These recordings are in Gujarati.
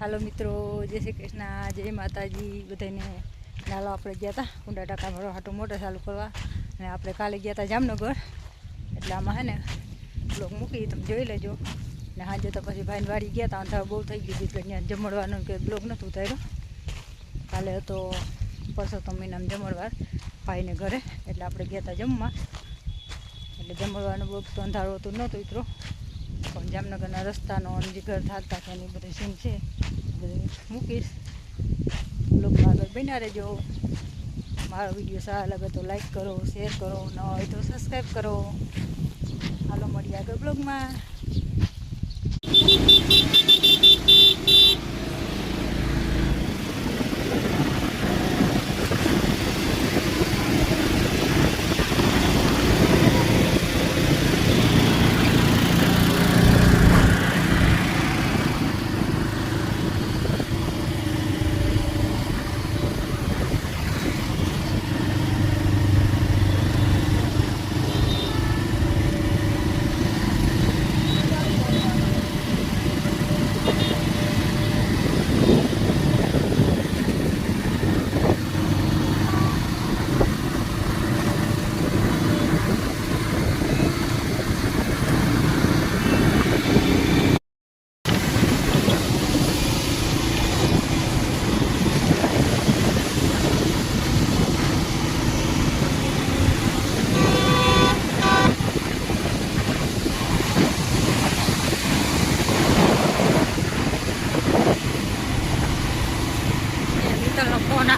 હાલો મિત્રો, જય શ્રી કૃષ્ણ, જય માતાજી બધાને। ચાલો આપણે ગયા હતા કુંડા ટાંકા ભરવા હાટું મોટર ચાલુ કરવા, અને આપણે કાલે ગયા હતા જામનગર, એટલે આમાં હે ને બ્લોગ મૂકી તમે જોઈ લેજો। ને સાંજે તો પછી ભાઈને વાડી ગયા હતા, અંધારું બહુ થઈ ગયું એટલે ત્યાં જમણવાનું કે બ્લોગ નહોતું ઉતાર્યો। કાલે હતો પરસોત્તમ મહિનામાં જમણવાર ભાઈને ઘરે, એટલે આપણે ગયા હતા જમવા, એટલે જમણવાનું બ્લોગ તો અંધારું હતું નહોતું ઉતરો, પણ જામનગરના રસ્તાનો જે ઘર થાકતા હતા એ બધી સીન છે બધું મૂકીશ। બ્લોગમાં આગળ બન્યા રહેજો। મારો વિડીયો સારા લાગે તો લાઈક કરો, શેર કરો, ન હોય તો સબસ્ક્રાઈબ કરો। હાલો મળીએ આગળ બ્લોગમાં।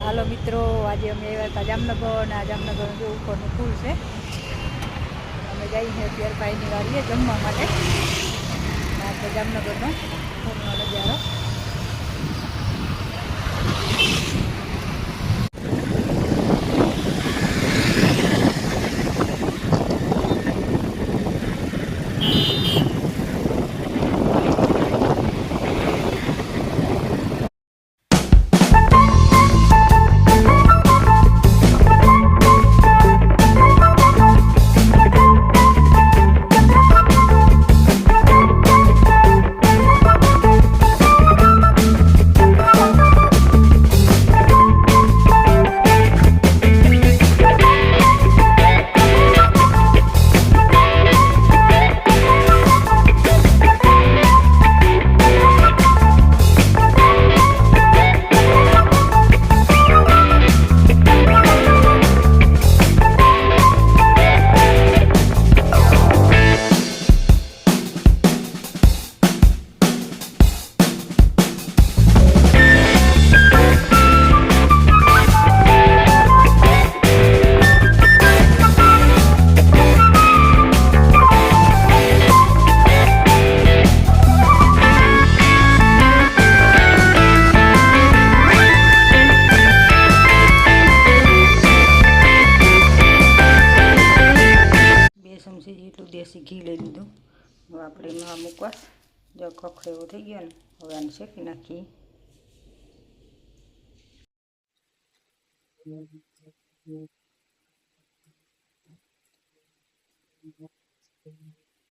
હાલો મિત્રો, આજે અમે આવ્યા હતા જામનગર, અને આ જામનગર જે ઉપરનું પુલ છે, અમે જઈએ છીએ અત્યારે ભાઈની વાડીએ જમવા માટે। આપણે જામનગરનો પુલનો નજારો। જેટલું દેશી ઘી લઈ લીધું, હવે આપણે એમાં મૂકવા જો ખખડો એવો થઈ ગયો ને, હવે આને શેકી નાખીએ।